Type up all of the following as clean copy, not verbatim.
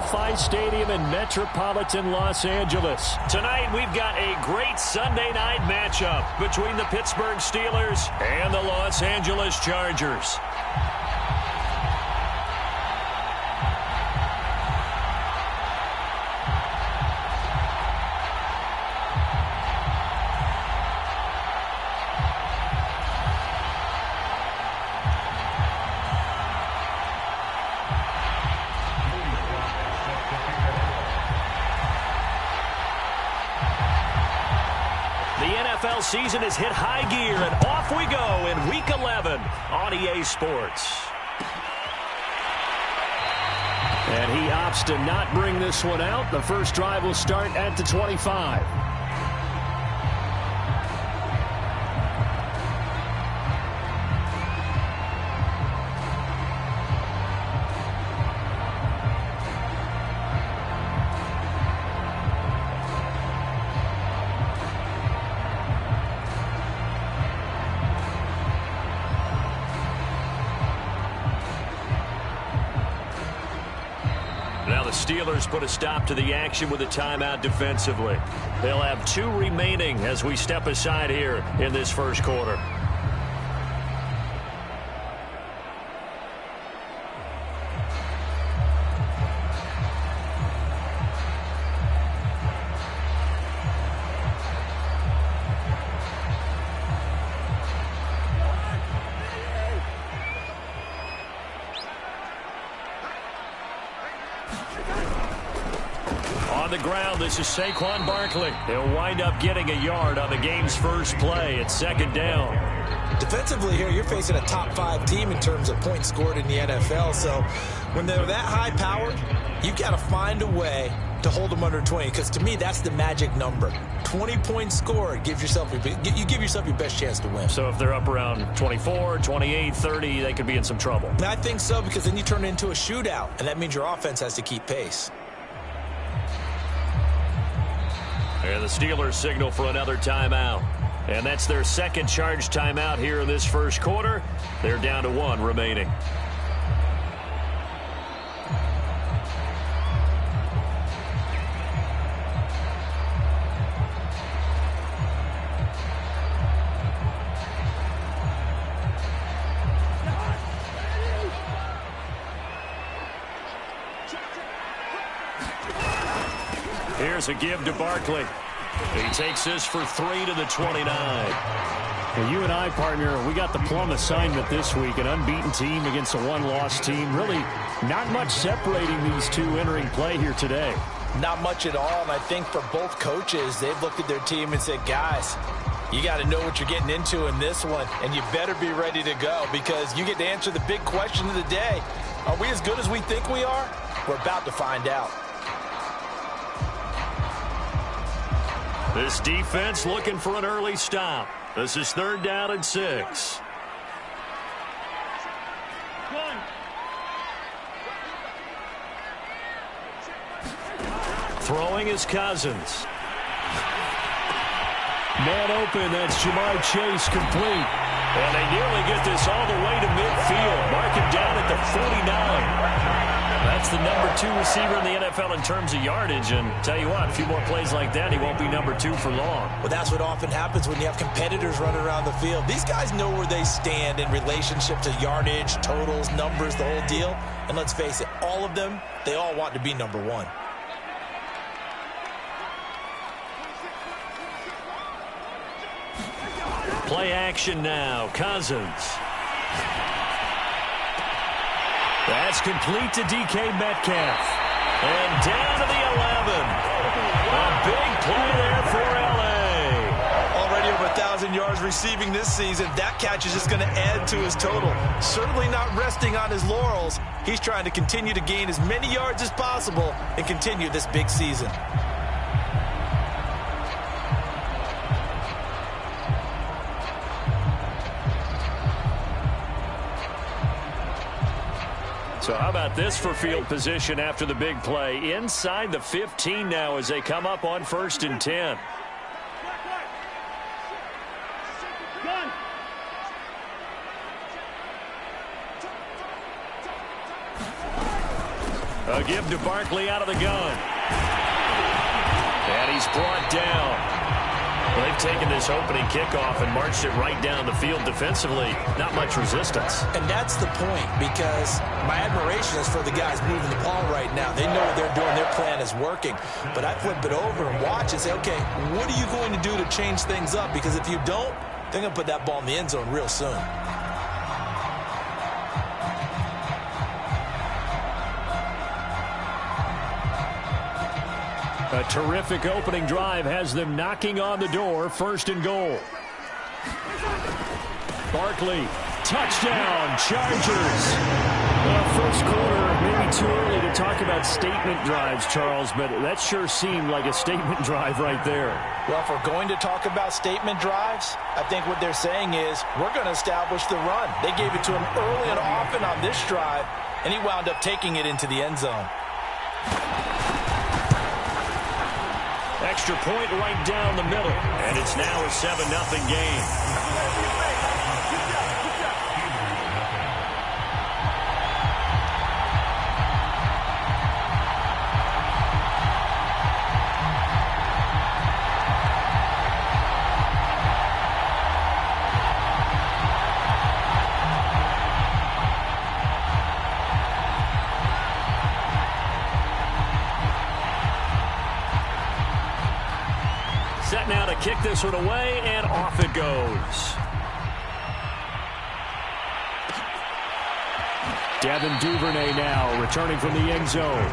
SoFi Stadium in metropolitan Los Angeles. Tonight, we've got a great Sunday night matchup between the Pittsburgh Steelers and the Los Angeles Chargers. NFL season has hit high gear, and off we go in Week 11 on EA Sports. And he opts to not bring this one out. The first drive will start at the 25. Now the Steelers put a stop to the action with a timeout defensively. They'll have 2 remaining as we step aside here in this first quarter. On the ground, this is Saquon Barkley. He'll wind up getting a yard on the game's first play. It's second down. Defensively here, you're facing a top 5 team in terms of points scored in the NFL. So when they're that high powered, you've got to find a way to hold them under 20. Because to me, that's the magic number. 20 points scored, you give yourself your best chance to win. So if they're up around 24, 28, 30, they could be in some trouble. I think so, because then you turn it into a shootout, and that means your offense has to keep pace. And the Steelers signal for another timeout. And that's their second charge timeout here in this first quarter. They're down to 1 remaining. Here's a give to Barkley. He takes this for 3 to the 29. Well, you and I, partner, we got the plum assignment this week. An unbeaten team against a one-loss team. Really not much separating these two entering play here today. Not much at all, and I think for both coaches, they've looked at their team and said, guys, you got to know what you're getting into in this one, and you better be ready to go, because you get to answer the big question of the day. Are we as good as we think we are? We're about to find out. This defense looking for an early stop. This is 3rd down and 6. Throwing is Cousins. Man open, that's Jayy Chase complete. And they nearly get this all the way to midfield. Mark him down at the 49. That's the number 2 receiver in the NFL in terms of yardage. And tell you what, a few more plays like that, he won't be number 2 for long. Well, that's what often happens when you have competitors running around the field. These guys know where they stand in relationship to yardage, totals, numbers, the whole deal. And let's face it, all of them, they all want to be number 1. Play action now. Cousins. That's complete to DK Metcalf. And down to the 11. A big play there for L.A. Already over 1,000 yards receiving this season. That catch is just going to add to his total. Certainly not resting on his laurels. He's trying to continue to gain as many yards as possible and continue this big season. So how about this for field position after the big play? Inside the 15 now as they come up on 1st and 10. give to Barkley out of the gun. And he's brought down. Well, they've taken this opening kickoff and marched it right down the field defensively. Not much resistance. And that's the point, because my admiration is for the guys moving the ball right now. They know what they're doing. Their plan is working. But I flip it over and watch and say, okay, what are you going to do to change things up? Because if you don't, they're going to put that ball in the end zone real soon. A terrific opening drive has them knocking on the door. First and goal. Barkley, touchdown, Chargers. Well, first quarter, maybe too early to talk about statement drives, Charles, but that sure seemed like a statement drive right there. Well, if we're going to talk about statement drives, I think what they're saying is we're going to establish the run. They gave it to him early and often on this drive, and he wound up taking it into the end zone. Extra point right down the middle. And it's now a 7-0 game. Set now to kick this one away, and off it goes. Devin Duvernay now returning from the end zone.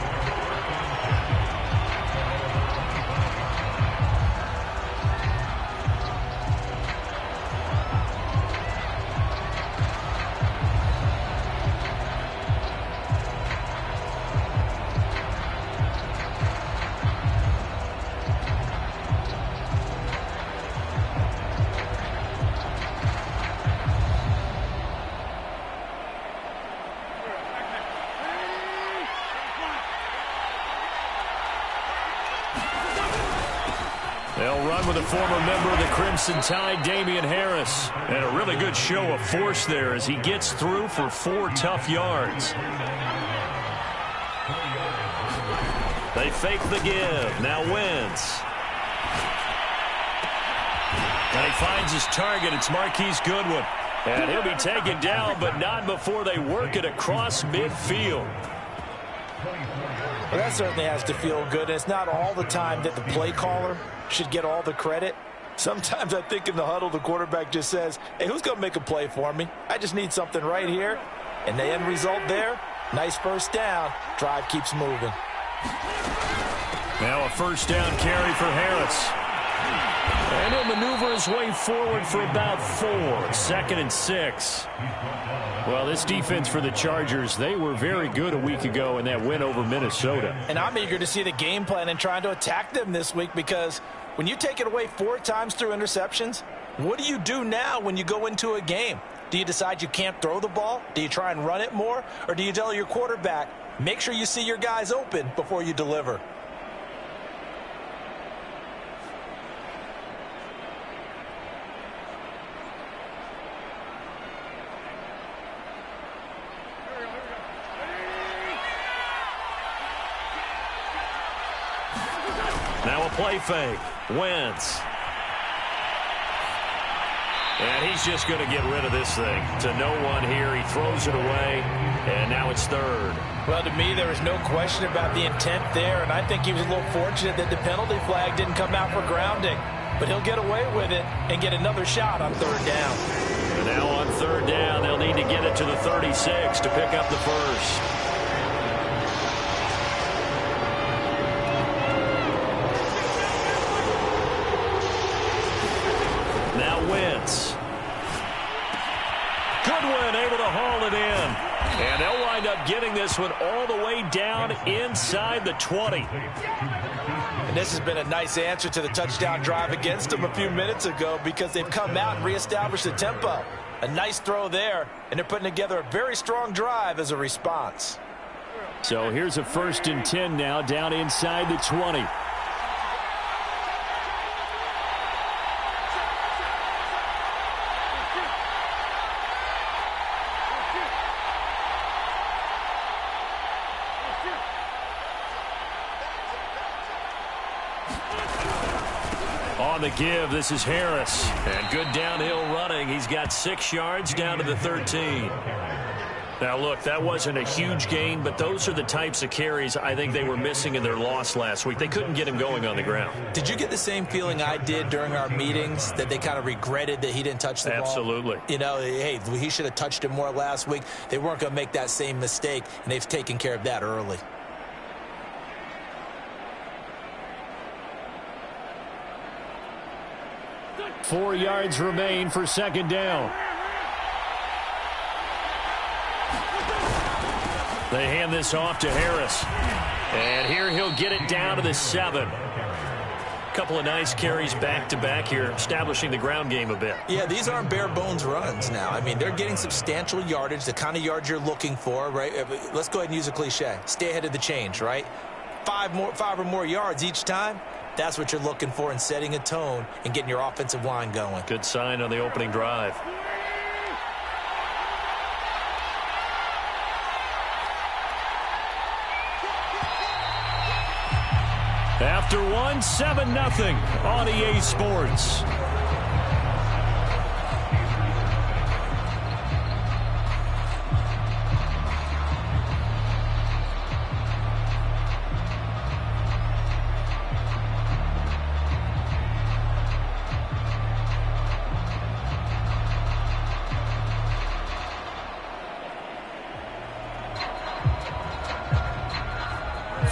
They'll run with a former member of the Crimson Tide, Damian Harris. And a really good show of force there as he gets through for 4 tough yards. They fake the give. Now Wentz. And he finds his target. It's Marquise Goodwin. And he'll be taken down, but not before they work it across midfield. Well, that certainly has to feel good. It's not all the time that the play caller should get all the credit. Sometimes I think in the huddle, the quarterback just says, hey, who's going to make a play for me? I just need something right here. And the end result there, nice first down. Drive keeps moving. Now a first down carry for Harris. And he'll maneuver his way forward for about 4. 2nd and 6. Well, this defense for the Chargers, they were very good a week ago in that win over Minnesota. And I'm eager to see the game plan and trying to attack them this week, because when you take it away 4 times through interceptions, what do you do now when you go into a game? Do you decide you can't throw the ball? Do you try and run it more? Or do you tell your quarterback, make sure you see your guys open before you deliver? Now a play fake. Wentz. And he's just going to get rid of this thing. To no one here. He throws it away. And now it's 3rd. Well, to me, there is no question about the intent there. And I think he was a little fortunate that the penalty flag didn't come out for grounding. But he'll get away with it and get another shot on 3rd down. And now on 3rd down, they'll need to get it to the 36 to pick up the first. Wentz. Goodwin able to haul it in. And they'll wind up getting this one all the way down inside the 20. And this has been a nice answer to the touchdown drive against them a few minutes ago, because they've come out and reestablished the tempo. A nice throw there, and they're putting together a very strong drive as a response. So here's a 1st and 10 now, down inside the 20. On the give, this is Harris. And good downhill running. He's got 6 yards down to the 13. Now, look, that wasn't a huge gain, but those are the types of carries I think they were missing in their loss last week. They couldn't get him going on the ground. Did you get the same feeling I did during our meetings, that they kind of regretted that he didn't touch the ball? Absolutely. You know, hey, he should have touched it more last week. They weren't going to make that same mistake, and they've taken care of that early. Four yards remain for second down. They hand this off to Harris. And here he'll get it down to the 7. Couple of nice carries back-to-back here, establishing the ground game a bit. Yeah, these aren't bare-bones runs now. I mean, they're getting substantial yardage, the kind of yards you're looking for, right? Let's go ahead and use a cliche. Stay ahead of the change, right? 5 or more yards each time. That's what you're looking for in setting a tone and getting your offensive line going. Good sign on the opening drive. After one, 7-0 on EA Sports.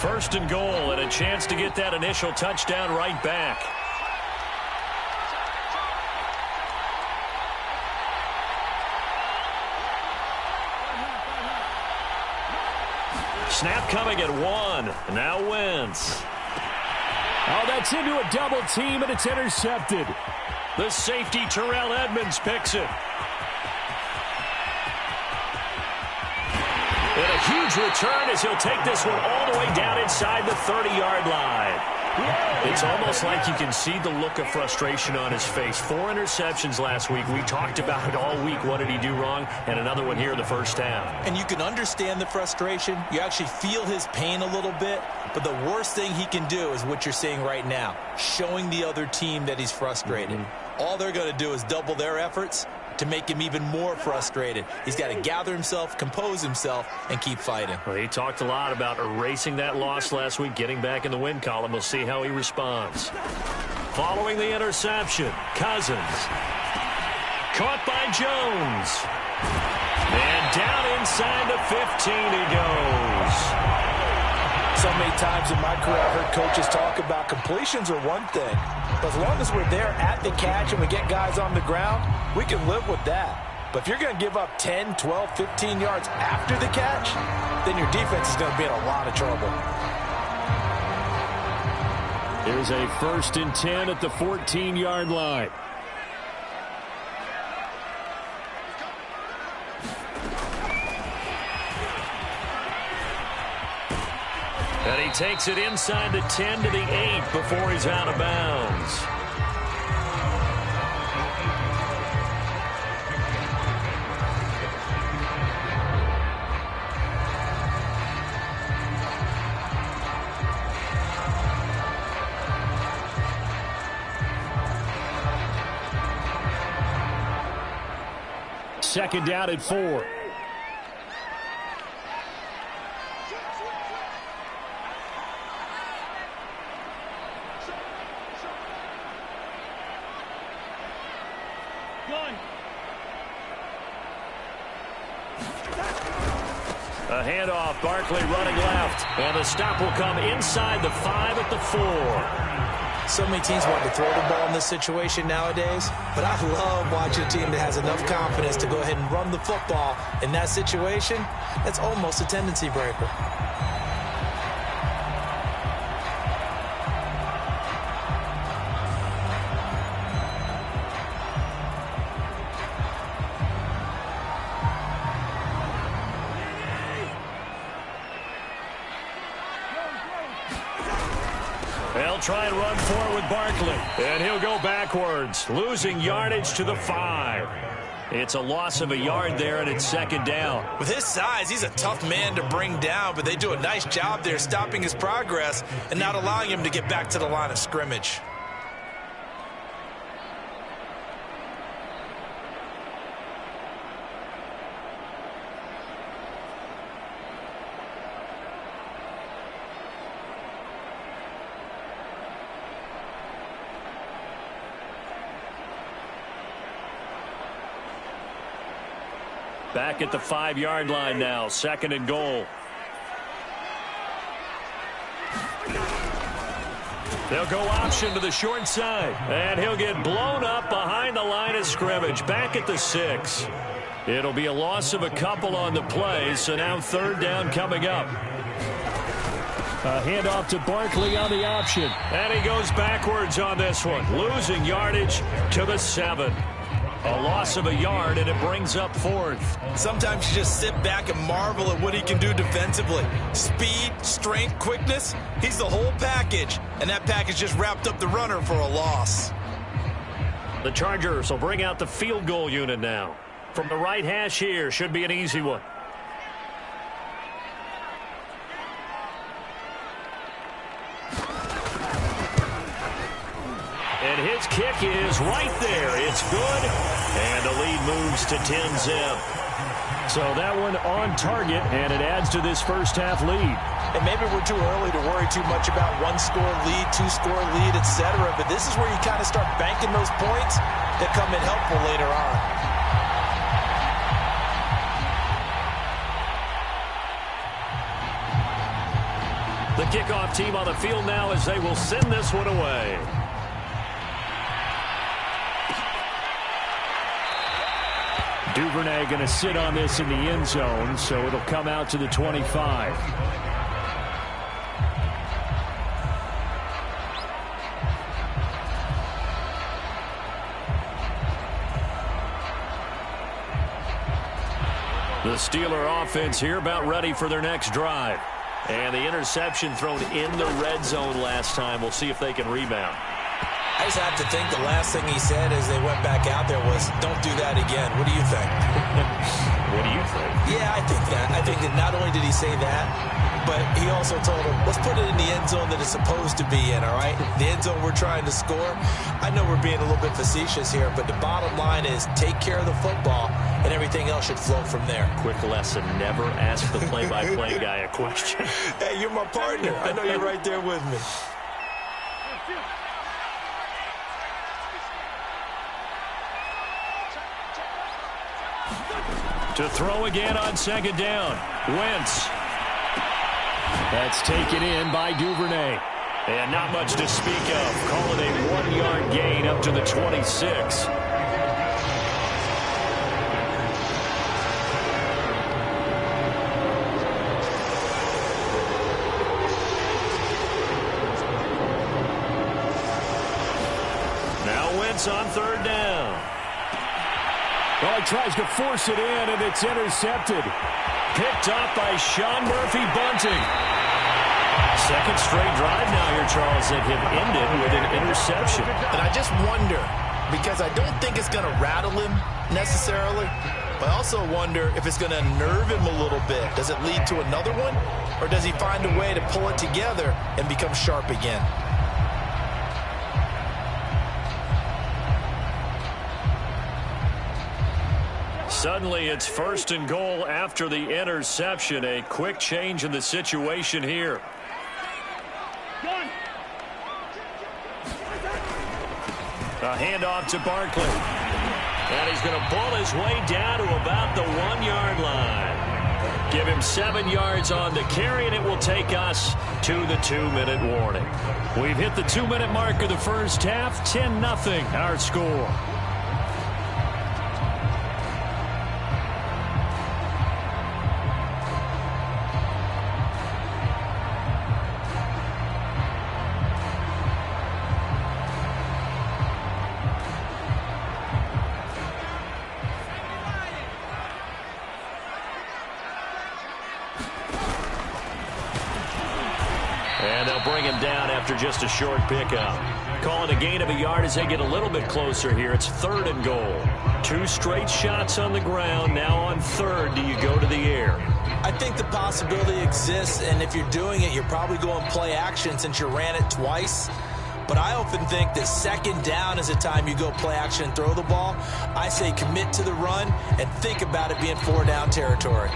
First and goal, and a chance to get that initial touchdown right back. Snap coming at 1. Now Wentz. Oh, that's into a double team, and it's intercepted. The safety, Terrell Edmonds, picks it. And a huge return as he'll take this one all the way down inside the 30-yard line. It's almost like you can see the look of frustration on his face. 4 interceptions last week. We talked about it all week. What did he do wrong? And another one here in the first half. And you can understand the frustration. You actually feel his pain a little bit. But the worst thing he can do is what you're seeing right now, showing the other team that he's frustrated. All they're going to do is double their efforts to make him even more frustrated. He's got to gather himself, compose himself, and keep fighting. Well, he talked a lot about erasing that loss last week, getting back in the win column. We'll see how he responds. Following the interception, Cousins. Caught by Jones. And down inside the 15 he goes. So many times in my career, I've heard coaches talk about completions are one thing. But as long as we're there at the catch and we get guys on the ground, we can live with that. But if you're going to give up 10, 12, 15 yards after the catch, then your defense is going to be in a lot of trouble. Here's a 1st and 10 at the 14-yard line. And he takes it inside the 10 to the 8 before he's out of bounds. Second down at 4. A handoff, Barkley running left. And the stop will come inside the 5 at the 4. So many teams want to throw the ball in this situation nowadays, but I love watching a team that has enough confidence to go ahead and run the football in that situation. That's almost a tendency breaker. They'll try and run forward with Barkley. And he'll go backwards, losing yardage to the 5. It's a loss of a yard there, and it's second down. With his size, he's a tough man to bring down, but they do a nice job there stopping his progress and not allowing him to get back to the line of scrimmage. Back at the 5-yard line now, second and goal. They'll go option to the short side, and he'll get blown up behind the line of scrimmage, back at the 6. It'll be a loss of a couple on the play, so now third down coming up. A handoff to Barkley on the option. And he goes backwards on this one, losing yardage to the 7. A loss of a yard, and it brings up fourth. Sometimes you just sit back and marvel at what he can do defensively. Speed, strength, quickness, he's the whole package. And that package just wrapped up the runner for a loss. The Chargers will bring out the field goal unit now. From the right hash here, should be an easy one. And his kick is right there. It's good. And the lead moves to 10-zip. So that one on target, and it adds to this first half lead. And maybe we're too early to worry too much about one-score lead, two-score lead, etc. But this is where you kind of start banking those points that come in helpful later on. The kickoff team on the field now as they will send this one away. Duvernay going to sit on this in the end zone, so it'll come out to the 25. The Steeler offense here about ready for their next drive. And the interception thrown in the red zone last time. We'll see if they can rebound. I just have to think the last thing he said as they went back out there was, don't do that again. What do you think? What do you think? Yeah, I think that. I think that not only did he say that, but he also told him, let's put it in the end zone that it's supposed to be in, all right? The end zone we're trying to score. I know we're being a little bit facetious here, but the bottom line is take care of the football, and everything else should flow from there. Quick lesson, never ask the play-by-play guy a question. Hey, you're my partner. I know you're right there with me. To throw again on second down. Wentz. That's taken in by Duvernay. And not much to speak of. Call it a 1-yard gain up to the 26. Now Wentz on third down. Well, he tries to force it in, and it's intercepted. Picked off by Sean Murphy-Bunting. Second straight drive now here, Charles, that have ended with an interception. And I just wonder, because I don't think it's going to rattle him necessarily, but I also wonder if it's going to nerve him a little bit. Does it lead to another one, or does he find a way to pull it together and become sharp again? Suddenly, it's first and goal after the interception. A quick change in the situation here. A handoff to Barkley. And he's going to pull his way down to about the 1-yard line. Give him 7 yards on the carry, and it will take us to the 2-minute warning. We've hit the 2-minute mark of the first half. 10-0 our score. bring him down after just a short pickup. Calling a gain of a yard as they get a little bit closer here. It's 3rd and goal. 2 straight shots on the ground. Now on 3rd, do you go to the air? I think the possibility exists, and if you're doing it, you're probably going play action since you ran it twice. But I often think that 2nd down is the time you go play action and throw the ball. I say commit to the run and think about it being 4-down territory.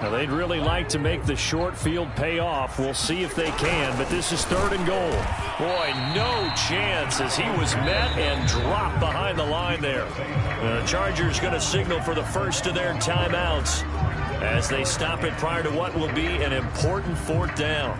Now, they'd really like to make the short field pay off. We'll see if they can, but this is 3rd and goal. Boy, no chance as he was met and dropped behind the line there. The Chargers going to signal for the first of their timeouts as they stop it prior to what will be an important 4th down.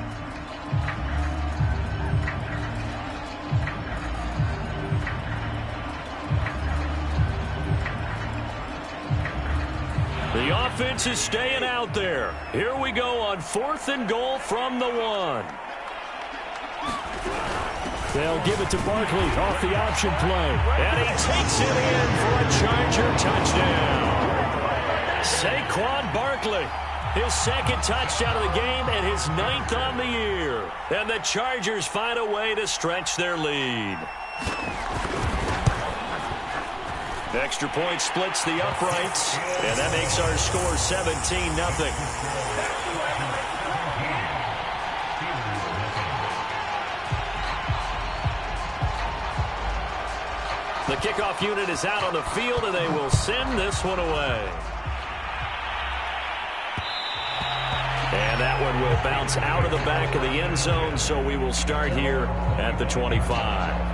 The offense is staying out there. Here we go on 4th and goal from the 1. They'll give it to Barkley off the option play. And he takes it in for a Charger touchdown. Saquon Barkley, his 2nd touchdown of the game and his 9th on the year. And the Chargers find a way to stretch their lead. Extra point splits the uprights, and that makes our score 17-0. The kickoff unit is out on the field, and they will send this one away. And that one will bounce out of the back of the end zone, so we will start here at the 25.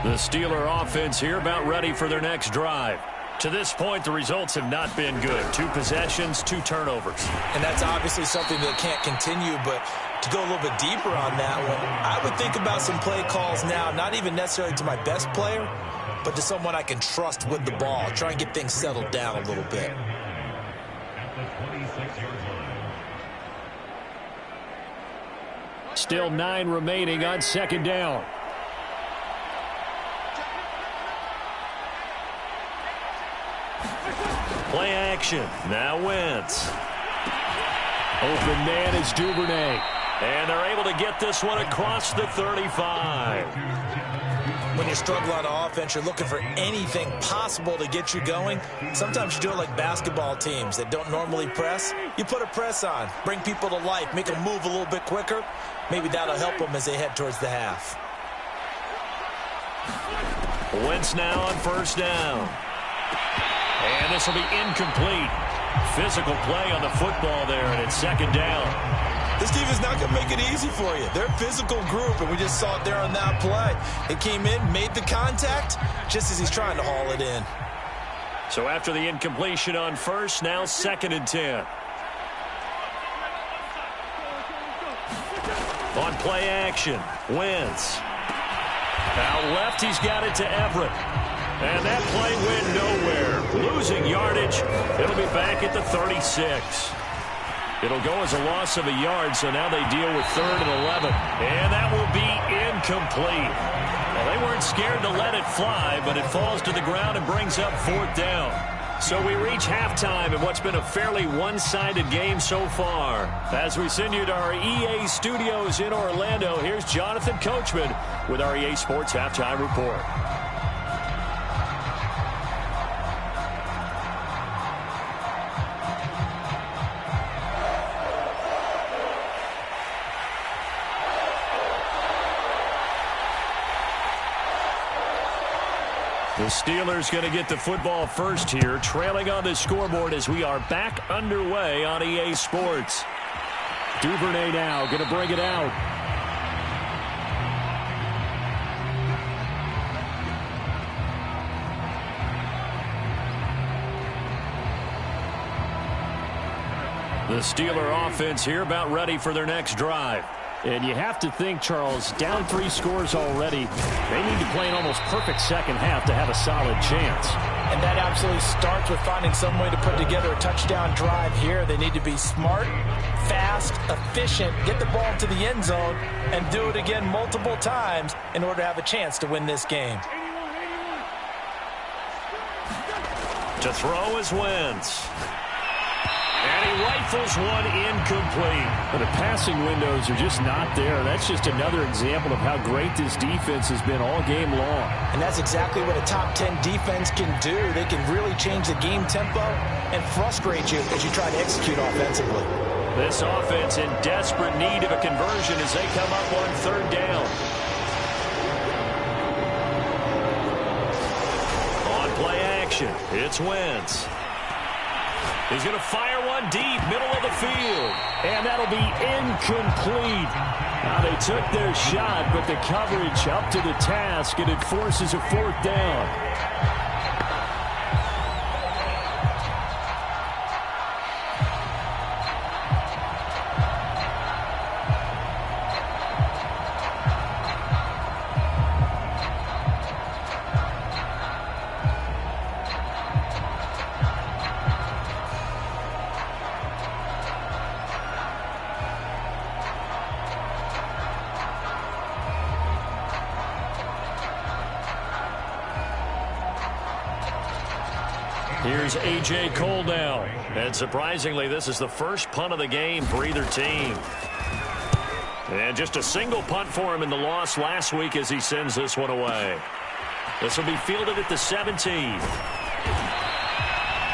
The Steeler offense here about ready for their next drive. To this point, the results have not been good. 2 possessions, 2 turnovers. And that's obviously something that can't continue, but to go a little bit deeper on that one, I would think about some play calls now, not even necessarily to my best player, but to someone I can trust with the ball. Try and get things settled down a little bit. Still 9 remaining on 2nd down. Play action. Now Wentz. Open man is Duvernay. And they're able to get this one across the 35. When you struggle on offense, you're looking for anything possible to get you going. Sometimes you do it like basketball teams that don't normally press. You put a press on, bring people to life, make them move a little bit quicker. Maybe that'll help them as they head towards the half. Wentz now on 1st down. And this will be incomplete. Physical play on the football there, and it's 2nd down. This team is not going to make it easy for you. They're a physical group, and we just saw it there on that play. It came in, made the contact, just as he's trying to haul it in. So after the incompletion on 1st, now 2nd and 10. On play action, Wentz. Out left, he's got it to Everett. And that play went nowhere. Losing yardage. It'll be back at the 36. It'll go as a loss of a yard, so now they deal with 3rd and 11. And that will be incomplete. Well, they weren't scared to let it fly, but it falls to the ground and brings up 4th down. So we reach halftime in what's been a fairly one-sided game so far. As we send you to our EA studios in Orlando, here's Jonathan Coachman with our EA Sports Halftime Report. The Steelers going to get the football first here, trailing on the scoreboard as we are back underway on EA Sports. Duvernay now going to bring it out. The Steeler offense here about ready for their next drive. And you have to think, Charles, down 3 scores already. They need to play an almost perfect second half to have a solid chance. And that absolutely starts with finding some way to put together a touchdown drive here. They need to be smart, fast, efficient, get the ball to the end zone, and do it again multiple times in order to have a chance to win this game. To throw is Wentz. And he rifles one incomplete. But the passing windows are just not there. That's just another example of how great this defense has been all game long. And that's exactly what a top 10 defense can do. They can really change the game tempo and frustrate you as you try to execute offensively. This offense in desperate need of a conversion as they come up on third down. On play action, it's Wentz. He's going to fire one deep, middle of the field. And that'll be incomplete. Now they took their shot, but the coverage up to the task, and it forces a fourth down. Here's A.J. Cole now. And surprisingly, this is the first punt of the game for either team. And just a single punt for him in the loss last week as he sends this one away. This will be fielded at the 17.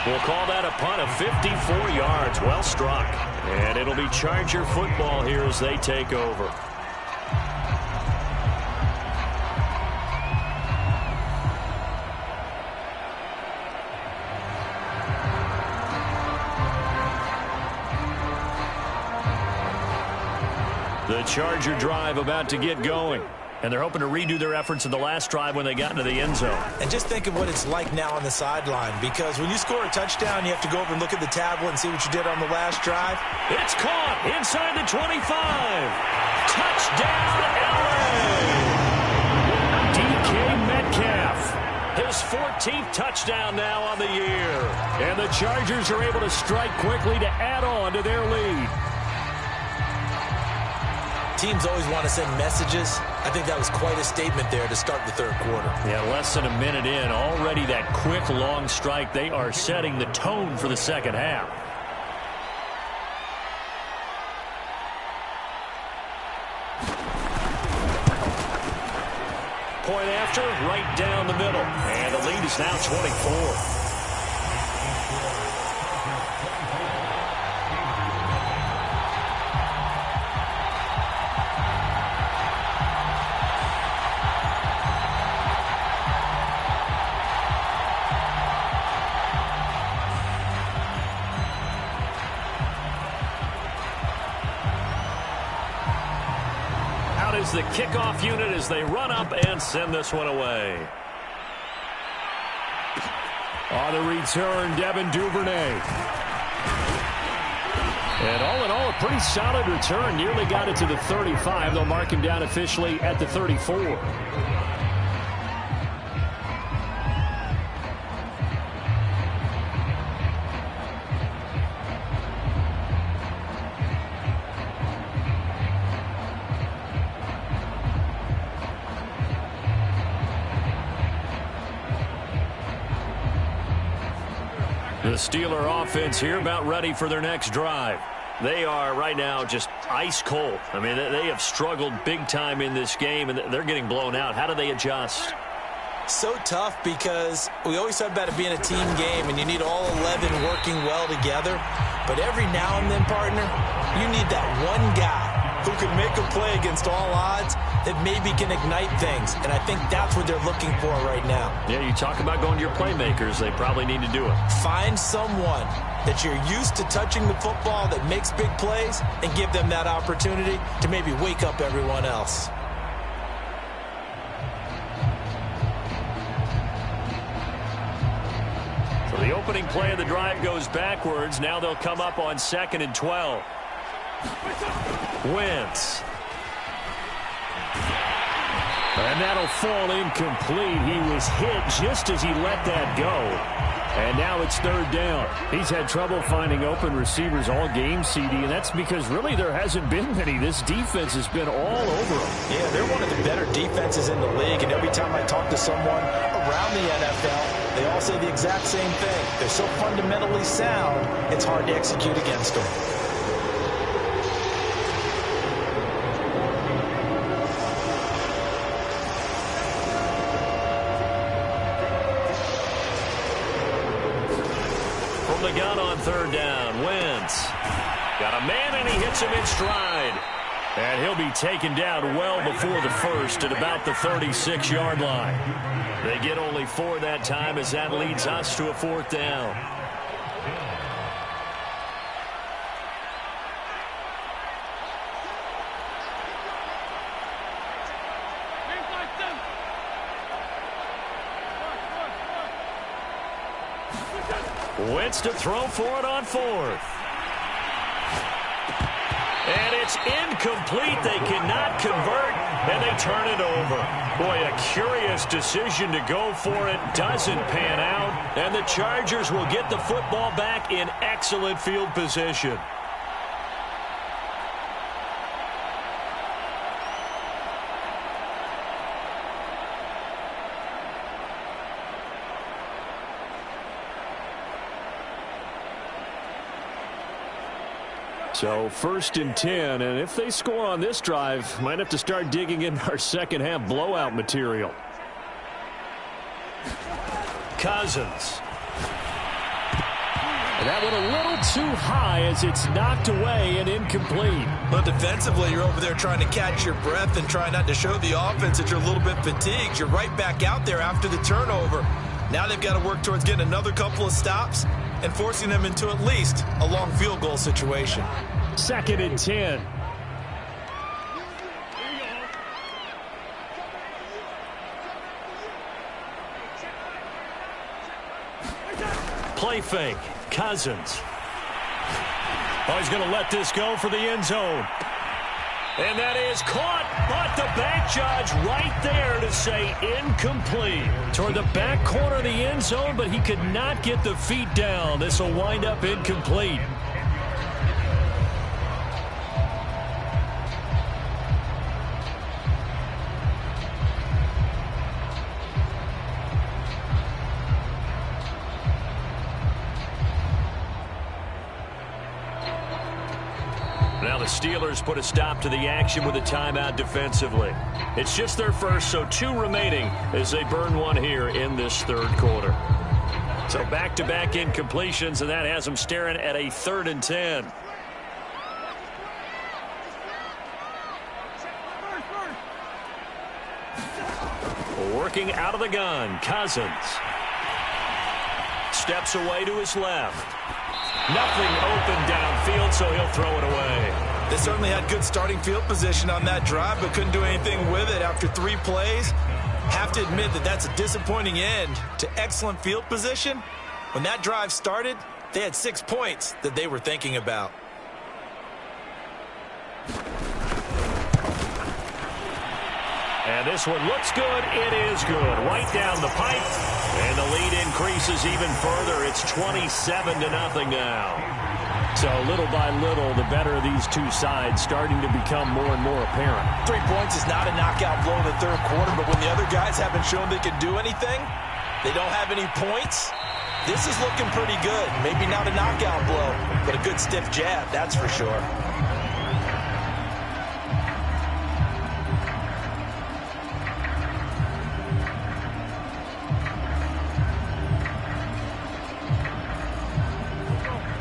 We'll call that a punt of 54 yards. Well struck. And it'll be Charger football here as they take over. The Charger drive about to get going. And they're hoping to redo their efforts in the last drive when they got into the end zone. And just think of what it's like now on the sideline, because when you score a touchdown, you have to go over and look at the tablet and see what you did on the last drive. It's caught inside the 25. Touchdown, LA! DK Metcalf. His 14th touchdown now on the year. And the Chargers are able to strike quickly to add on to their lead. Teams always want to send messages. I think that was quite a statement there to start the third quarter. Yeah, less than a minute in. Already that quick, long strike. They are setting the tone for the second half. Point after, right down the middle. And the lead is now 24. The kickoff unit as they run up and send this one away. On the return, Devin Duvernay. And all in all, a pretty solid return. Nearly got it to the 35. They'll mark him down officially at the 34. The Steeler offense here about ready for their next drive. They are right now just ice cold. I mean, they have struggled big time in this game, and they're getting blown out. How do they adjust? So tough, because we always talk about it being a team game, and you need all 11 working well together. But every now and then, partner, you need that one guy who can make a play against all odds that maybe can ignite things. And I think that's what they're looking for right now. Yeah, you talk about going to your playmakers. They probably need to do it. Find someone that you're used to touching the football that makes big plays and give them that opportunity to maybe wake up everyone else. So the opening play of the drive goes backwards. Now they'll come up on 2nd and 12. Wentz. And that'll fall incomplete. He was hit just as he let that go. And now it's third down. He's had trouble finding open receivers all game, CD, and that's because really there hasn't been many. This defense has been all over them. Yeah, they're one of the better defenses in the league, and every time I talk to someone around the NFL, they all say the exact same thing. They're so fundamentally sound, it's hard to execute against them. The gun on third down. Wentz got a man, and he hits him in stride. And he'll be taken down well before the first at about the 36-yard line. They get only 4 that time as that leads us to a fourth down. Wentz to throw for it on fourth. And it's incomplete. They cannot convert, and they turn it over. Boy, a curious decision to go for it. Doesn't pan out, and the Chargers will get the football back in excellent field position. So first and 10, and if they score on this drive, might have to start digging in our second half blowout material. Cousins. And that went a little too high as it's knocked away and incomplete. But defensively, you're over there trying to catch your breath and try not to show the offense that you're a little bit fatigued. You're right back out there after the turnover. Now they've got to work towards getting another couple of stops and forcing them into at least a long field goal situation. Second and 10. Play fake. Cousins. Oh, he's going to let this go for the end zone. And that is caught, but the back judge right there to say incomplete. Toward the back corner of the end zone, but he could not get the feet down. This will wind up incomplete. Now the Steelers put a stop to the action with a timeout defensively. It's just their first, so 2 remaining as they burn one here in this third quarter. So back-to-back incompletions, and that has them staring at a 3rd and 10. Working out of the gun, Cousins. Steps away to his left. Nothing open downfield, so he'll throw it away. They certainly had good starting field position on that drive, but couldn't do anything with it after 3 plays. Have to admit that that's a disappointing end to excellent field position. When that drive started, they had 6 points that they were thinking about. And this one looks good. It is good. Right down the pipe. And the lead increases even further. It's 27-0 now. So little by little, the better of these two sides starting to become more and more apparent. 3 points is not a knockout blow in the third quarter, but when the other guys haven't shown they can do anything, they don't have any points, this is looking pretty good. Maybe not a knockout blow, but a good stiff jab, that's for sure.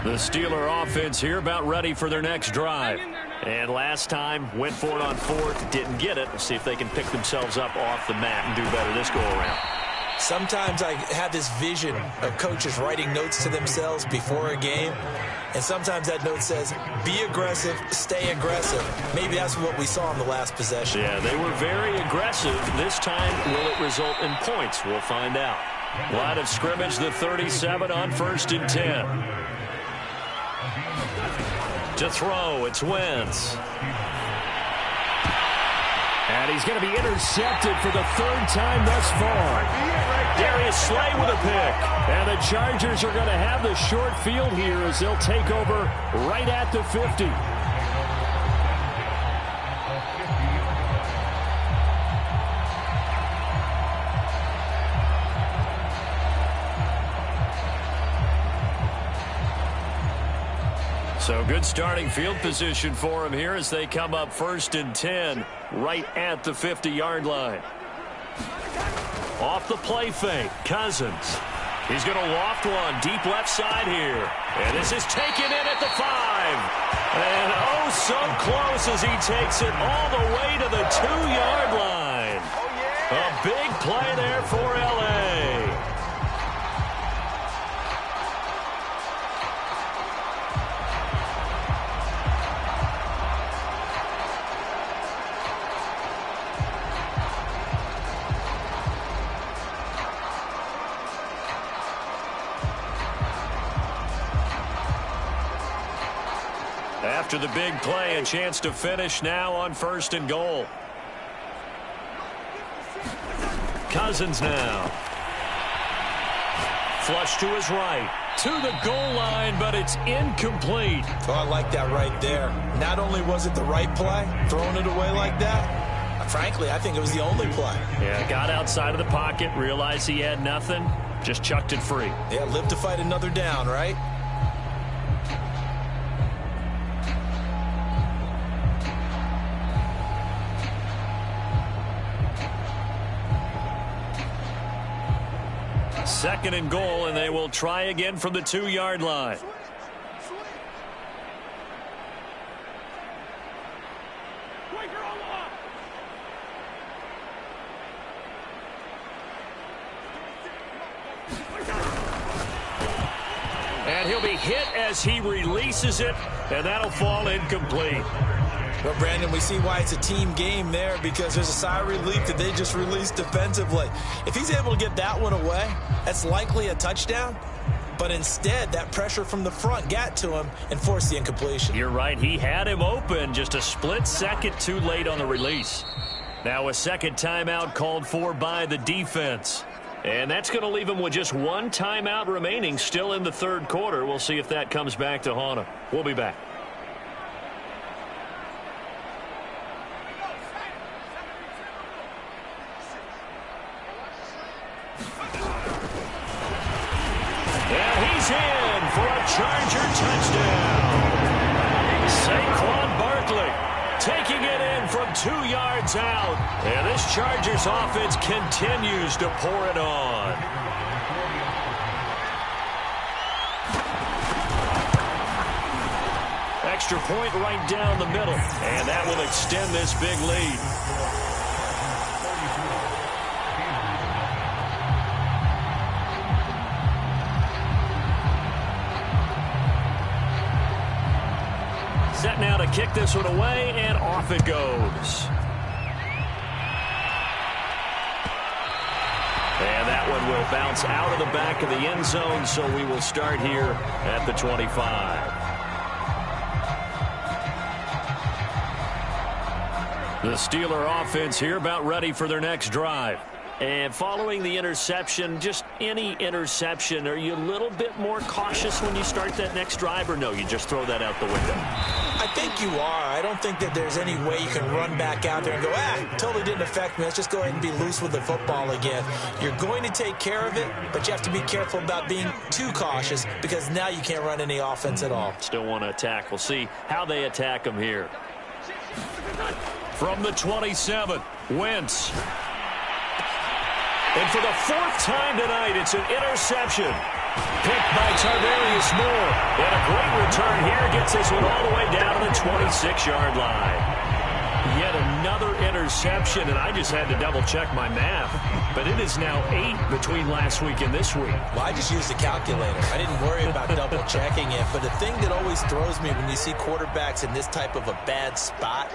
The Steeler offense here about ready for their next drive. And last time, went for it on 4th, didn't get it. Let's see if they can pick themselves up off the mat and do better this go-around. Sometimes I have this vision of coaches writing notes to themselves before a game, and sometimes that note says, be aggressive, stay aggressive. Maybe that's what we saw in the last possession. Yeah, they were very aggressive. This time, will it result in points? We'll find out. Line of scrimmage, the 37 on 1st and 10. To throw, it's Wentz. And he's going to be intercepted for the third time thus far. Darius Slay with a pick. And the Chargers are going to have the short field here as they'll take over right at the 50. So good starting field position for him here as they come up 1st and 10 right at the 50-yard line. Off the play fake, Cousins. He's going to loft one deep left side here. And this is taken in at the 5. And oh, so close as he takes it all the way to the 2-yard line. A big play there for L.A. After the big play, a chance to finish now on 1st and goal. Cousins now. Flush to his right. To the goal line, but it's incomplete. Oh, I like that right there. Not only was it the right play, throwing it away like that, frankly, I think it was the only play. Yeah, got outside of the pocket, realized he had nothing, just chucked it free. Yeah, live to fight another down, right? Second and goal, and they will try again from the 2-yard line. And he'll be hit as he releases it, and that'll fall incomplete. Well, Brandon, we see why it's a team game there, because there's a sigh of relief that they just released defensively. If he's able to get that one away, that's likely a touchdown. But instead, that pressure from the front got to him and forced the incompletion. You're right. He had him open, just a split second too late on the release. Now a second timeout called for by the defense. And that's going to leave him with just one timeout remaining still in the third quarter. We'll see if that comes back to haunt him. We'll be back. In for a Charger touchdown. Saquon Barkley taking it in from 2 yards out. And this Chargers offense continues to pour it on. Extra point right down the middle. And that will extend this big lead. Set now to kick this one away, and off it goes. And that one will bounce out of the back of the end zone, so we will start here at the 25. The Steeler offense here about ready for their next drive. And following the interception, just any interception, are you a little bit more cautious when you start that next drive, or no, you just throw that out the window? I think you are. I don't think that there's any way you can run back out there and go, totally didn't affect me. Let's just go ahead and be loose with the football again. You're going to take care of it, but you have to be careful about being too cautious, because now you can't run any offense at all. Still want to attack. We'll see how they attack them here. From the 27, Wentz. And for the 4th time tonight, it's an interception. Picked by Tarvarius Moore. And a great return here gets this one all the way down to the 26-yard line. Yet another interception, and I just had to double-check my math. But it is now 8 between last week and this week. Well, I just used the calculator. I didn't worry about double-checking it. But the thing that always throws me when you see quarterbacks in this type of a bad spot,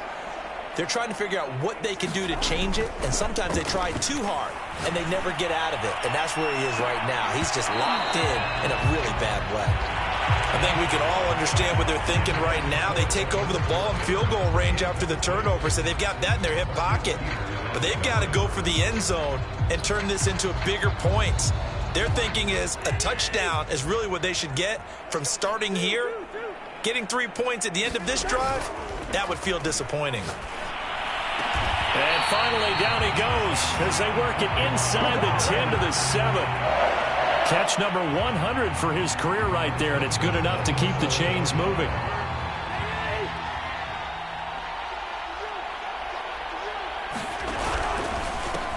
they're trying to figure out what they can do to change it, and sometimes they try too hard, and they never get out of it, and that's where he is right now. He's just locked in a really bad way. I think we can all understand what they're thinking right now. They take over the ball in field goal range after the turnover, so they've got that in their hip pocket. But they've got to go for the end zone and turn this into a bigger points. Their thinking is a touchdown is really what they should get from starting here. Getting 3 points at the end of this drive, that would feel disappointing. And finally, down he goes as they work it inside the 10 to the 7. Catch number 100 for his career right there, and it's good enough to keep the chains moving.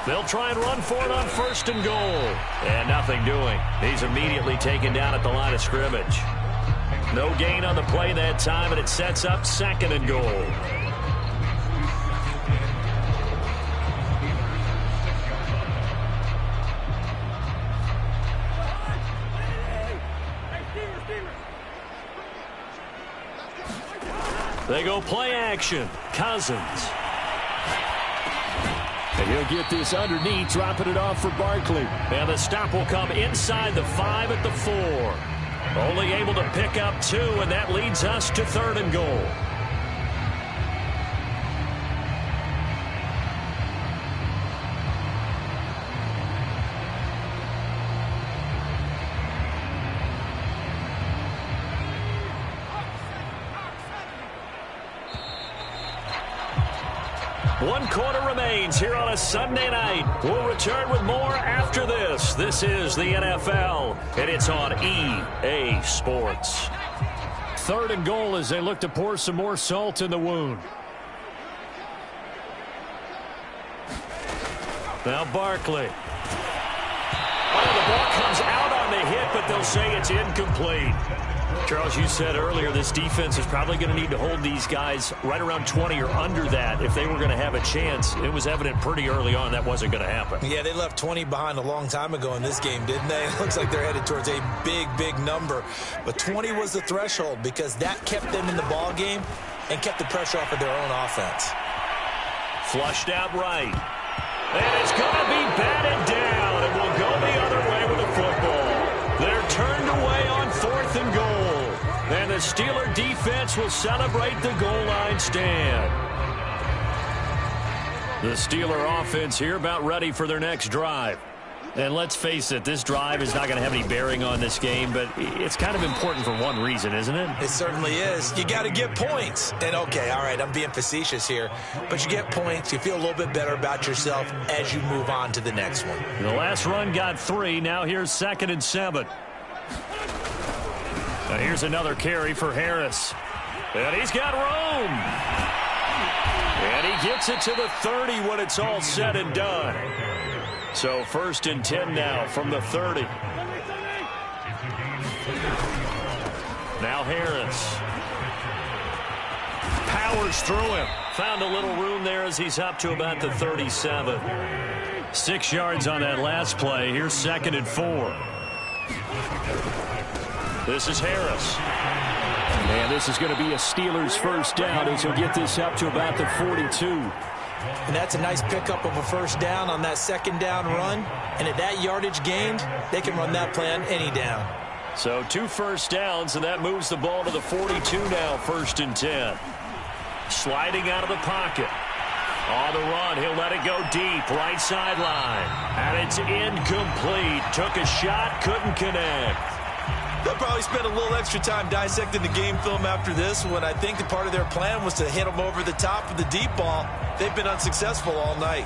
They'll try and run for it on 1st and goal. And nothing doing. He's immediately taken down at the line of scrimmage. No gain on the play that time, and it sets up 2nd and goal. They go play action. Cousins. And he'll get this underneath, dropping it off for Barkley. And the stop will come inside the 5 at the 4. Only able to pick up 2, and that leads us to 3rd and goal. One quarter remains here on a Sunday night. We'll return with more after this. This is the NFL, and it's on EA Sports. 3rd and goal as they look to pour some more salt in the wound. Now Barkley. Oh, the ball comes out on the hit, but they'll say it's incomplete. Charles, you said earlier this defense is probably going to need to hold these guys right around 20 or under that if they were going to have a chance. It was evident pretty early on that wasn't going to happen. Yeah, they left 20 behind a long time ago in this game, didn't they? It looks like they're headed towards a big, big number. But 20 was the threshold because that kept them in the ball game and kept the pressure off of their own offense. Flushed out right. And it's going to be batted down, and we'll go the other way with the football. They're turned away on 4th and goal. And the Steeler defense will celebrate the goal line stand. The Steeler offense here about ready for their next drive. And let's face it, this drive is not going to have any bearing on this game, but it's kind of important for one reason, isn't it? It certainly is. You got to get points. And, okay, all right, I'm being facetious here. But you get points. You feel a little bit better about yourself as you move on to the next one. The last run got 3. Now here's 2nd and 7. Now here's another carry for Harris. And he's got room. And he gets it to the 30 when it's all said and done. So 1st and 10 now from the 30. Now Harris. Powers through him. Found a little room there as he's up to about the 37. 6 yards on that last play. Here's 2nd and 4. This is Harris. And this is going to be a Steelers first down as he'll get this up to about the 42. And that's a nice pickup of a first down on that 2nd down run. And at that yardage gained, they can run that play on any down. So 2 first downs, and that moves the ball to the 42 now, 1st and 10. Sliding out of the pocket. On the run, he'll let it go deep, right sideline. And it's incomplete. Took a shot, couldn't connect. They'll probably spend a little extra time dissecting the game film after this when I think the part of their plan was to hit them over the top of the deep ball. They've been unsuccessful all night.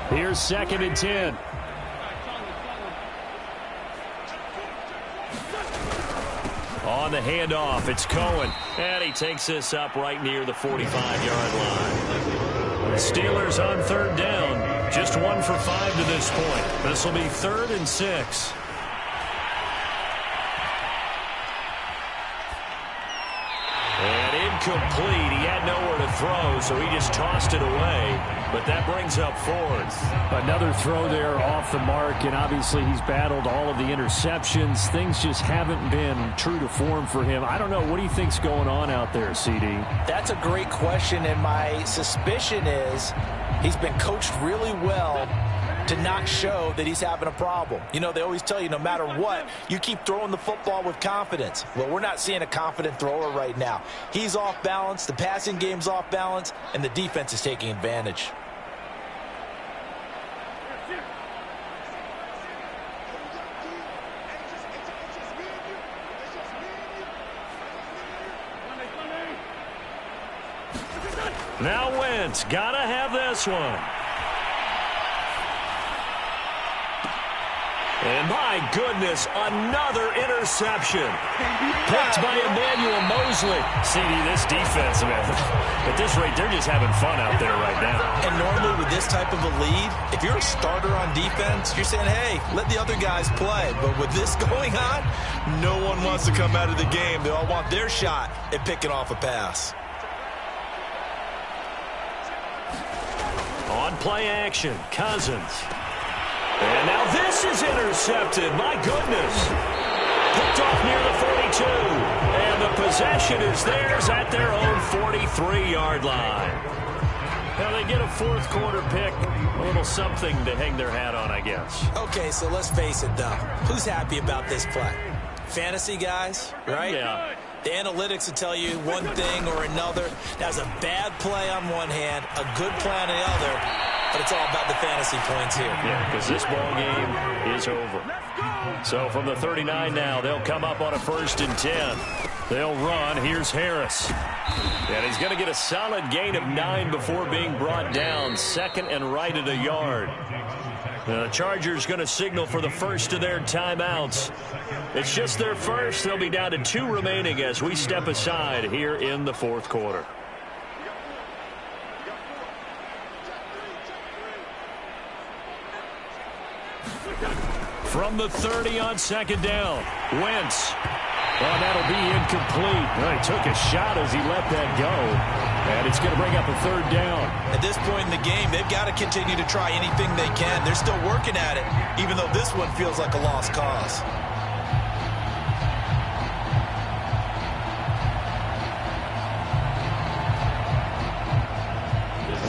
Here's 2nd and 10. On the handoff, it's Cohen. And he takes this up right near the 45-yard line. The Steelers on 3rd down. Just 1 for 5 to this point. This will be 3rd and 6. And incomplete. He had nowhere to throw, so he just tossed it away. But that brings up fourth. Another throw there off the mark, and obviously he's battled all of the interceptions. Things just haven't been true to form for him. I don't know. What do you think's going on out there, CD? That's a great question, and my suspicion is he's been coached really well to not show that he's having a problem. You know, they always tell you no matter what, you keep throwing the football with confidence. Well, we're not seeing a confident thrower right now. He's off balance, the passing game's off balance, and the defense is taking advantage. Now Wentz, gotta have this one. And my goodness, another interception. Picked by Emmanuel Mosley. CD, this defense, man, at this rate, they're just having fun out there right now. And normally with this type of a lead, if you're a starter on defense, you're saying, hey, let the other guys play. But with this going on, no one wants to come out of the game. They all want their shot at picking off a pass. On play action, Cousins. And now this is intercepted. My goodness. Picked off near the 42. And the possession is theirs at their own 43-yard line. Now they get a fourth quarter pick. A little something to hang their hat on, I guess. Okay, so let's face it, though. Who's happy about this play? Fantasy guys, right? Yeah. The analytics will tell you one thing or another. That's a bad play on one hand, a good play on the other, but it's all about the fantasy points here. Yeah, because this ball game is over. So from the 39 now, they'll come up on a 1st and 10. They'll run. Here's Harris. And he's going to get a solid gain of 9 before being brought down. 2nd and right at a yard. The Chargers going to signal for the first of their timeouts. It's just their first. They'll be down to 2 remaining as we step aside here in the fourth quarter. From the 30 on 2nd down, Wentz. Well, that'll be incomplete. Well, he took a shot as he let that go. And it's going to bring up a 3rd down. At this point in the game, they've got to continue to try anything they can. They're still working at it, even though this one feels like a lost cause.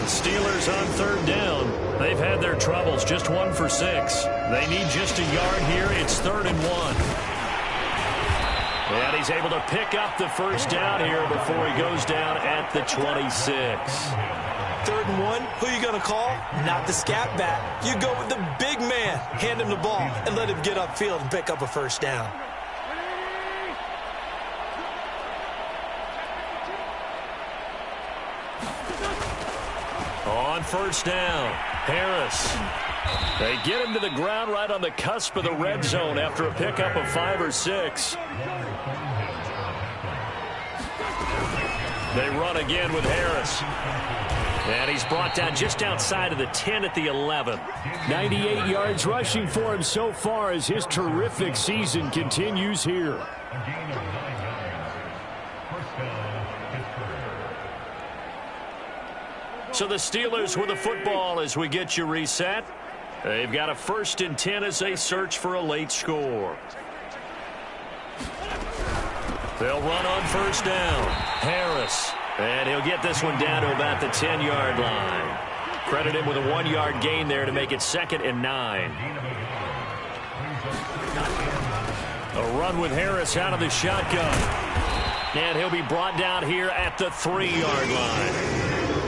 The Steelers on 3rd down. They've had their troubles, just 1 for 6. They need just a yard here. It's 3rd and 1. And he's able to pick up the first down here before he goes down at the 26. 3rd and 1, who are you going to call? Not the scat back. You go with the big man. Hand him the ball and let him get upfield and pick up a first down. On 1st down, Harris. They get him to the ground right on the cusp of the red zone after a pickup of 5 or 6. They run again with Harris. And he's brought down just outside of the 10 at the 11. 98 yards rushing for him so far as his terrific season continues here. So the Steelers with the football as we get you reset. They've got a 1st and 10 as they search for a late score. They'll run on 1st down. Harris. And he'll get this one down to about the 10-yard line. Credit him with a 1-yard gain there to make it 2nd and 9. A run with Harris out of the shotgun. And he'll be brought down here at the 3-yard line.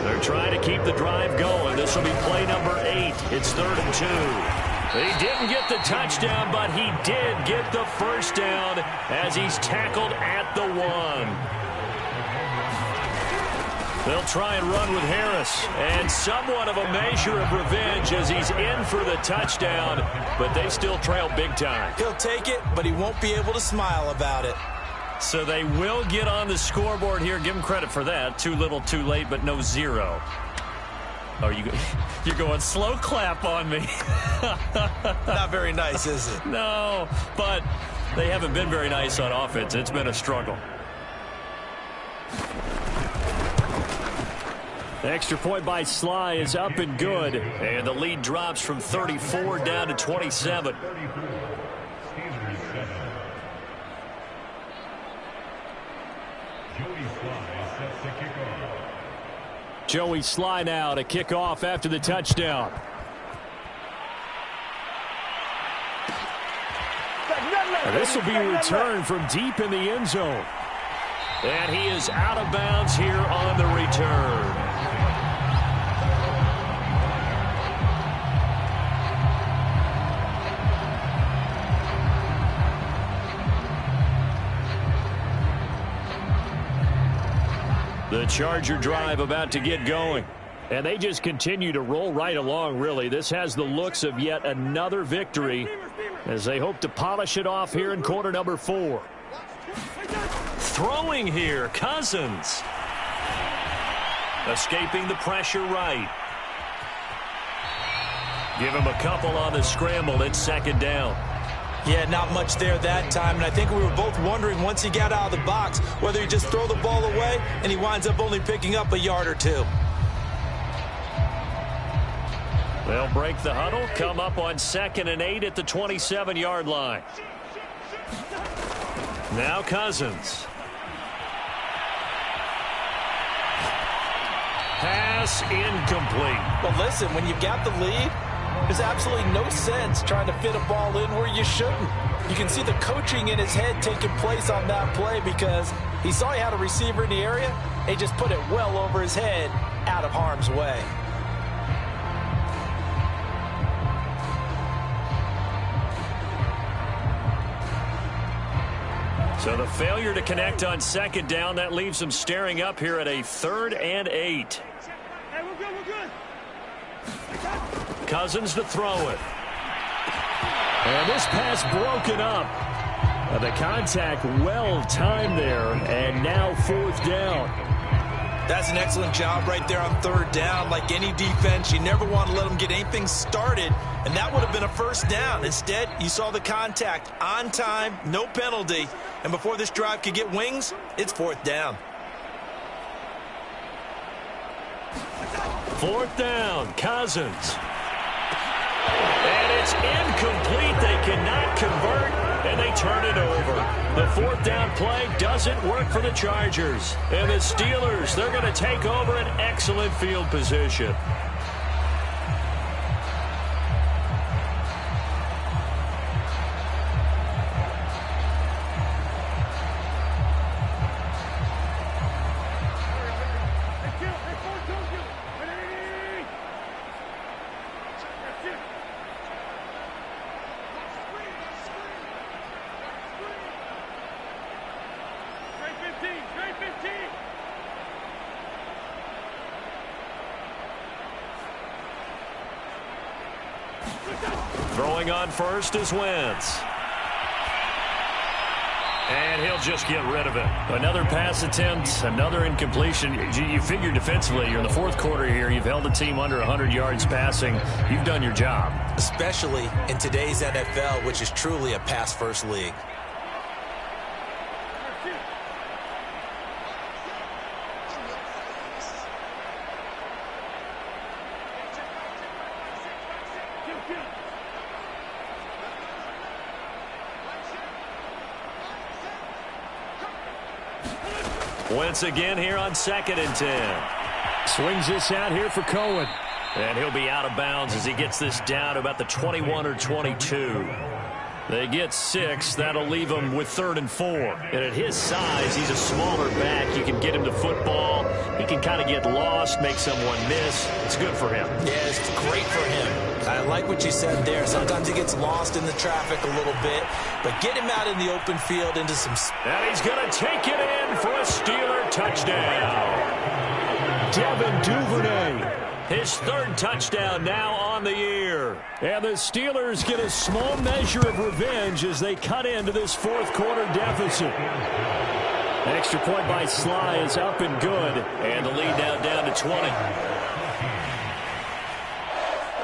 They're trying to keep the drive going. This will be play number 8. It's 3rd and 2. He didn't get the touchdown, but he did get the first down as he's tackled at the 1. They'll try and run with Harris, and somewhat of a measure of revenge as he's in for the touchdown, but they still trail big time. He'll take it, but he won't be able to smile about it. So they will get on the scoreboard here. Give him credit for that. Too little, too late, but no 0. Oh, you're going slow clap on me. Not very nice, is it? No, but they haven't been very nice on offense. It's been a struggle. The extra point by Sly is up and good. And the lead drops from 34 down to 27. Joey Sly now to kick off after the touchdown. This will be returned from deep in the end zone. And he is out of bounds here on the return. The Charger drive about to get going. And they just continue to roll right along, really. This has the looks of yet another victory as they hope to polish it off here in quarter number 4. Throwing here, Cousins. Escaping the pressure right. Give him a couple on the scramble. It's second down. Yeah, not much there that time, and I think we were both wondering once he got out of the box whether he just throw the ball away and he winds up only picking up a yard or two. They'll break the huddle, come up on 2nd and 8 at the 27-yard line. Now Cousins. Pass incomplete. But listen, when you've got the lead, there's absolutely no sense trying to fit a ball in where you shouldn't. You can see the coaching in his head taking place on that play because he saw he had a receiver in the area. He just put it well over his head out of harm's way. So the failure to connect on 2nd down, that leaves them staring up here at a 3rd and 8. Cousins to throw it. And this pass broken up. The contact well timed there, and now 4th down. That's an excellent job right there on 3rd down. Like any defense, you never want to let them get anything started, and that would have been a 1st down. Instead, you saw the contact on time, no penalty, and before this drive could get wings, it's 4th down. 4th down, Cousins. And it's incomplete. They cannot convert, and they turn it over. The 4th down play doesn't work for the Chargers. And the Steelers, they're going to take over an excellent field position. Throwing on first is Wentz. And he'll just get rid of it. Another pass attempt, another incompletion. You figure defensively, you're in the 4th quarter here. You've held the team under 100 yards passing. You've done your job. Especially in today's NFL, which is truly a pass-first league. Wentz again here on 2nd and 10. Swings this out here for Cohen. And he'll be out of bounds as he gets this down to about the 21 or 22. They get 6. That'll leave him with 3rd and 4. And at his size, he's a smaller back. You can get him to football. He can kind of get lost, make someone miss. It's good for him. Yeah, it's great for him. I like what you said there. Sometimes he gets lost in the traffic a little bit, but get him out in the open field into some... And he's going to take it in for a Steeler touchdown. Devin Duvernay. His 3rd touchdown now on the year. And the Steelers get a small measure of revenge as they cut into this 4th quarter deficit. An extra point by Sly is up and good. And the lead now down to 20.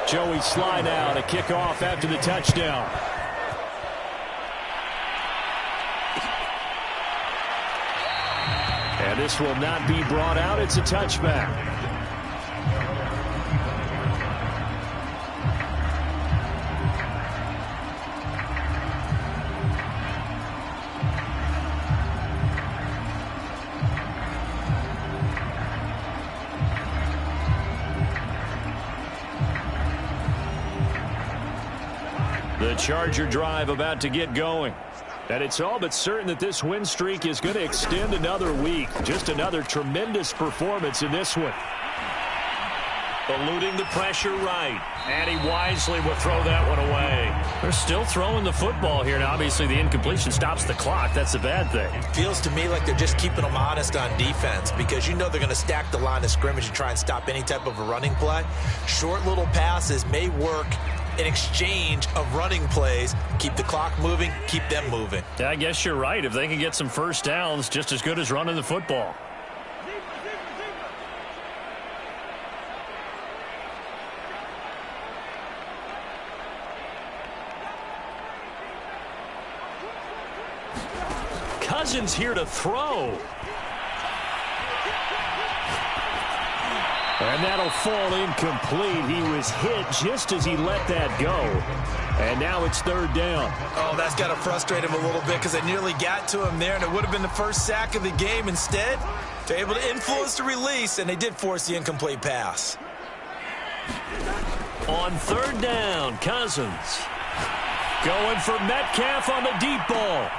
Joey Sly now to kick off after the touchdown. And this will not be brought out. It's a touchback. The Charger drive about to get going. And it's all but certain that this win streak is going to extend another week. Just another tremendous performance in this one. Eluding the pressure right. And he wisely will throw that one away. They're still throwing the football here. Now, obviously, the incompletion stops the clock. That's a bad thing. It feels to me like they're just keeping them honest on defense because you know they're going to stack the line of scrimmage and try and stop any type of a running play. Short little passes may work in exchange of running plays. Keep the clock moving, keep them moving. Yeah, I guess you're right. If they can get some first downs, just as good as running the football. Cousins here to throw. And that'll fall incomplete. He was hit just as he let that go. And now it's third down. Oh, that's got to frustrate him a little bit because they nearly got to him there, and it would have been the first sack of the game. Instead, they're able to influence the release, and they did force the incomplete pass. On third down, Cousins. Going for Metcalf on the deep ball.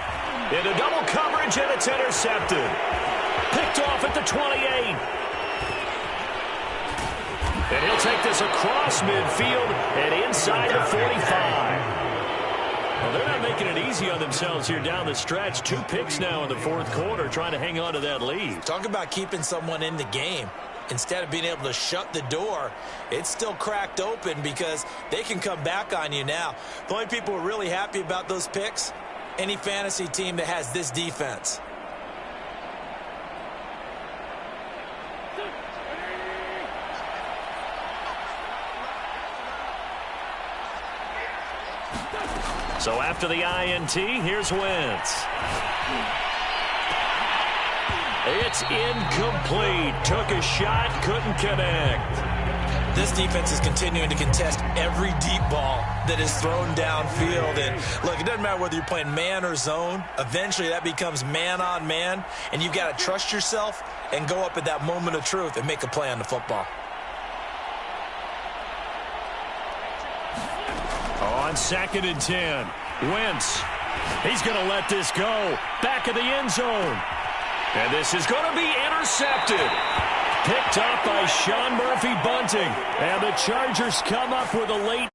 Into double coverage, and it's intercepted. Picked off at the 28. And he'll take this across midfield and inside the 45. Well, they're not making it easy on themselves here down the stretch. 2 picks now in the fourth quarter, trying to hang on to that lead. Talk about keeping someone in the game. Instead of being able to shut the door, it's still cracked open because they can come back on you now. The only people who are really happy about those picks, any fantasy team that has this defense. So after the INT, here's Wentz. It's incomplete. Took a shot, couldn't connect. This defense is continuing to contest every deep ball that is thrown downfield. And look, it doesn't matter whether you're playing man or zone. Eventually that becomes man on man, and you've got to trust yourself and go up at that moment of truth and make a play on the football. On 2nd and 10, Wentz. He's going to let this go. Back of the end zone. And this is going to be intercepted. Picked up by Sean Murphy-Bunting. And the Chargers come up with a late